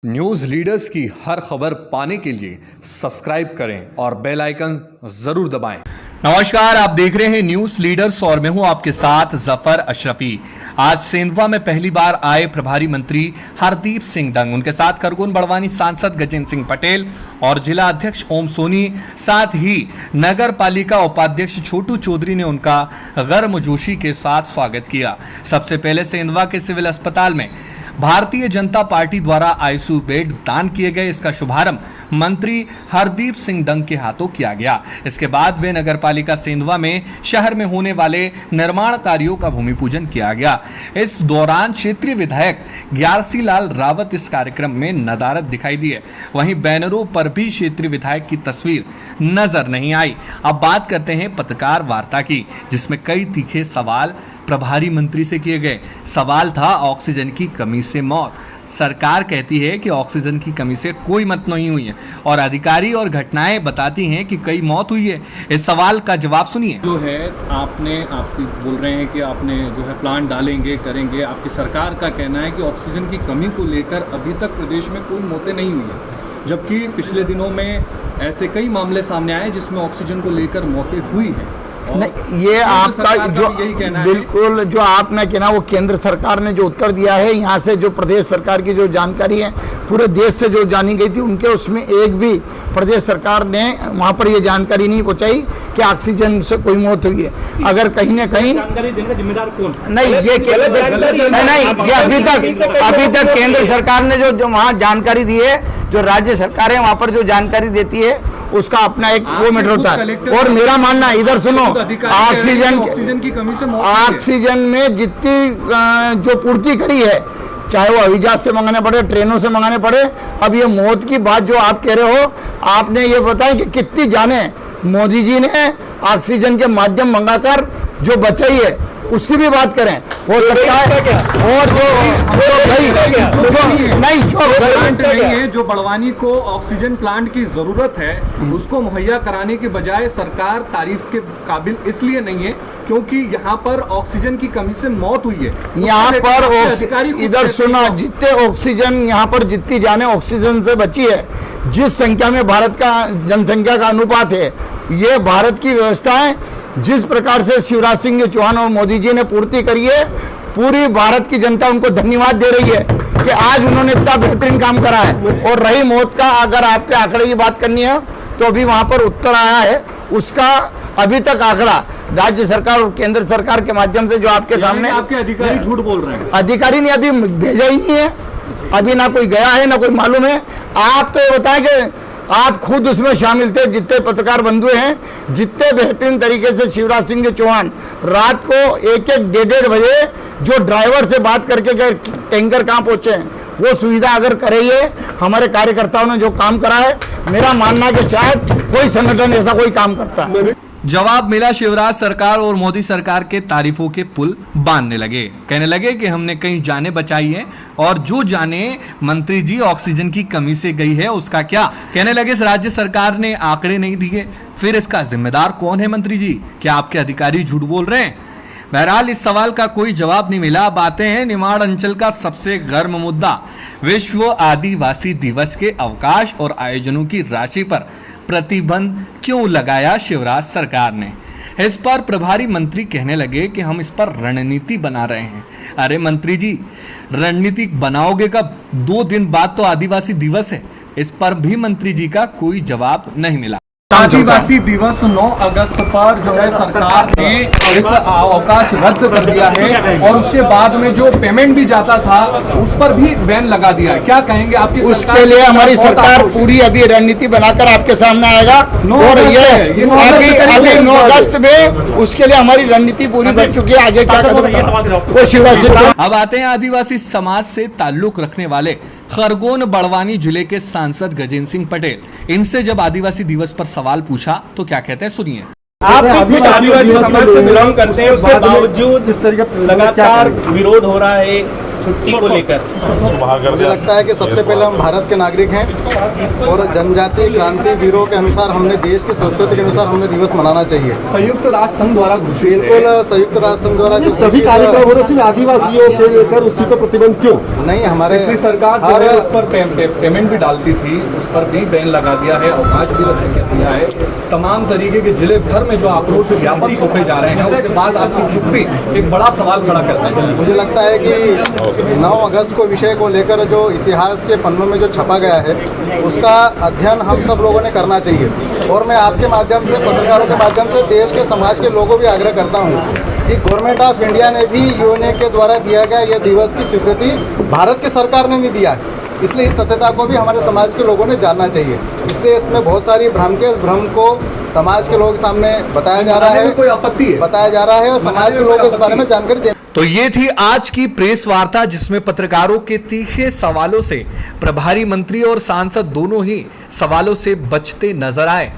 News leaders की हर खबर पाने के लिए सब्सक्राइब करें और बेल आइकन जरूर दबाएं। नमस्कार, आप देख रहे हैं न्यूज लीडर्स और मैं हूं आपके साथ जफर अशरफी। आज सेंधवा में पहली बार आए प्रभारी मंत्री हरदीप सिंह डंग, उनके साथ खरगोन बड़वानी सांसद गजेंद्र सिंह पटेल और जिला अध्यक्ष ओम सोनी, साथ ही नगर पालिका उपाध्यक्ष छोटू चौधरी ने उनका गर्मजोशी के साथ स्वागत किया। सबसे पहले सेंधवा के सिविल अस्पताल में भारतीय जनता पार्टी द्वारा आईसीयू बेड दान किए गए। इसका शुभारंभ मंत्री हरदीप सिंह डंग के हाथों किया गया। इसके बाद वे नगर पालिका सेंधवा में शहर में होने वाले निर्माण कार्यों का भूमि पूजन किया गया। इस दौरान क्षेत्रीय विधायक ग्यारसी लाल रावत इस कार्यक्रम में नदारद दिखाई दिए। वहीं बैनरों पर भी क्षेत्रीय विधायक की तस्वीर नजर नहीं आई। अब बात करते हैं पत्रकार वार्ता की, जिसमें कई तीखे सवाल प्रभारी मंत्री से किए गए। सवाल था ऑक्सीजन की कमी से मौत। सरकार कहती है कि ऑक्सीजन की कमी से कोई मौत नहीं हुई है और अधिकारी और घटनाएं बताती हैं कि कई मौत हुई है। इस सवाल का जवाब सुनिए। जो है आपकी बोल रहे हैं कि आपने जो है प्लांट डालेंगे करेंगे, आपकी सरकार का कहना है कि ऑक्सीजन की कमी को लेकर अभी तक प्रदेश में कोई मौतें नहीं हुई है, जबकि पिछले दिनों में ऐसे कई मामले सामने आए जिसमें ऑक्सीजन को लेकर मौतें हुई हैं। नहीं, ये आपका जो यही कहना बिल्कुल जो आपने कहना वो केंद्र सरकार ने जो उत्तर दिया है, यहाँ से जो प्रदेश सरकार की जो जानकारी है पूरे देश से जो जानी गई थी, उनके उसमें एक भी प्रदेश सरकार ने वहाँ पर ये जानकारी नहीं पहुँचाई कि ऑक्सीजन से कोई मौत हुई है। अगर कहीं ना कहीं जानकारी देने का जिम्मेदार कौन? नहीं, ये अभी तक केंद्र सरकार ने जो वहाँ जानकारी दी है, जो राज्य सरकार है वहाँ पर जो जानकारी देती है उसका अपना एक वो मीटर होता है। और मेरा मानना, इधर सुनो, ऑक्सीजन की कमी से ऑक्सीजन में जितनी जो पूर्ति करी है, चाहे वो हवाई जहाज से मंगाने पड़े, ट्रेनों से मंगाने पड़े, अब ये मौत की बात जो आप कह रहे हो, आपने ये बताया कि कितनी जाने मोदी जी ने ऑक्सीजन के माध्यम मंगाकर जो बचाई है उसकी भी बात करें। हो सकता है और जो बड़वानी को ऑक्सीजन प्लांट की जरूरत है उसको मुहैया कराने के बजाय सरकार तारीफ के काबिल इसलिए नहीं है क्योंकि यहाँ पर ऑक्सीजन की कमी से मौत हुई है। यहाँ पर इधर सुना, जितने ऑक्सीजन यहाँ पर जितनी जाने ऑक्सीजन से बची है, जिस संख्या में भारत का जनसंख्या का अनुपात है, ये भारत की व्यवस्था है। जिस प्रकार से शिवराज सिंह चौहान और मोदी जी ने पूर्ति करी है, पूरी भारत की जनता उनको धन्यवाद दे रही है कि आज उन्होंने इतना बेहतरीन काम करा है। और रही मौत का, अगर आपके आंकड़े की बात करनी है तो अभी वहां पर उत्तर आया है, उसका अभी तक आंकड़ा राज्य सरकार और केंद्र सरकार के माध्यम से जो आपके सामने, आपके अधिकारी झूठ बोल रहे हैं। अधिकारी ने अभी भेजा ही नहीं है, अभी ना कोई गया है ना कोई मालूम है। आप तो ये बताएं कि आप खुद उसमें शामिल थे, जितने पत्रकार बंधु हैं, जितने बेहतरीन तरीके से शिवराज सिंह चौहान रात को 1-1, 1:30 बजे जो ड्राइवर से बात करके गए टैंकर कहाँ पहुंचे हैं, वो सुविधा अगर करेंगे हमारे कार्यकर्ताओं ने जो काम करा है, मेरा मानना है कि शायद कोई संगठन ऐसा कोई काम करता है। जवाब मिला, शिवराज सरकार और मोदी सरकार के तारीफों के पुल बांधने लगे। कहने लगे कि हमने कई जानें बचाई हैं और जो जाने मंत्री जी ऑक्सीजन की कमी से गई है उसका क्या। कहने लगे राज्य सरकार ने आंकड़े नहीं दिए, फिर इसका जिम्मेदार कौन है मंत्री जी? क्या आपके अधिकारी झूठ बोल रहे हैं? बहरहाल इस सवाल का कोई जवाब नहीं मिला। अब आते हैं निमाड़ अंचल का सबसे गर्म मुद्दा, विश्व आदिवासी दिवस के अवकाश और आयोजनों की राशि पर प्रतिबंध क्यों लगाया शिवराज सरकार ने। इस पर प्रभारी मंत्री कहने लगे कि हम इस पर रणनीति बना रहे हैं। अरे मंत्री जी, रणनीति बनाओगे कब? 2 दिन बाद तो आदिवासी दिवस है। इस पर भी मंत्री जी का कोई जवाब नहीं मिला। आदिवासी दिवस 9 अगस्त पर जो है सरकार ने इस अवकाश रद्द कर दिया है और उसके बाद में जो पेमेंट भी जाता था उस पर भी बैन लगा दिया है। क्या कहेंगे आपकी? उसके लिए हमारी सरकार पूरी अभी रणनीति बनाकर आपके सामने आएगा और ये अभी 9 अगस्त में उसके लिए हमारी रणनीति पूरी बन चुकी है। आगे क्या कदम वो शिवराज सिंह। अब आते हैं आदिवासी समाज से ताल्लुक रखने वाले खरगोन बड़वानी जिले के सांसद गजेंद्र सिंह पटेल। इनसे जब आदिवासी दिवस पर सवाल पूछा तो क्या कहते हैं, सुनिए। आप कुछ आदिवासी समाज से बिलोंग करते हैं, उसके बावजूद इस तरह का लगातार विरोध हो रहा है, छुट्टी को लेकर? मुझे लगता है कि सबसे पहले हम भारत के नागरिक हैं और जनजातीय क्रांति वीरों के अनुसार हमने देश की संस्कृति के अनुसार हमने दिवस मनाना चाहिए। संयुक्त राष्ट्र संघ द्वारा घोषित है। बिल्कुल, संयुक्त राष्ट्र संघ द्वारा सभी कार्यक्रम हो रहे सिर्फ आदिवासियों के लेकर उसी पर प्रतिबंध क्यों? नहीं, हमारे पिछली सरकार जो है उस पर पेमेंट भी डालती थी, उस पर भी बैन लगा दिया है, अवकाश भी लगा दिया है। तमाम तरीके के जिले भर में जो आक्रोश व्यापक सौंपे जा रहे हैं, उसके बाद आपकी चुप्पी एक बड़ा सवाल खड़ा करता है। मुझे लगता है कि 9 अगस्त को विषय को लेकर जो इतिहास के पन्नों में जो छपा गया है उसका अध्ययन हम सब लोगों ने करना चाहिए। और मैं आपके माध्यम से, पत्रकारों के माध्यम से देश के समाज के लोगों भी आग्रह करता हूँ कि गवर्नमेंट ऑफ इंडिया ने भी यूएनए के द्वारा दिया गया यह दिवस की स्वीकृति भारत की सरकार ने नहीं दिया है, इसलिए इस सत्यता को भी हमारे समाज के लोगों ने जानना चाहिए। इसलिए इसमें बहुत सारी भ्रांति है, इस भ्रम को समाज के लोगों के सामने बताया जा रहा है, कोई आपत्ति है? बताया जा रहा है और समाज के लोग इस बारे में जानकारी दे। तो ये थी आज की प्रेस वार्ता जिसमें पत्रकारों के तीखे सवालों से प्रभारी मंत्री और सांसद दोनों ही सवालों से बचते नजर आए।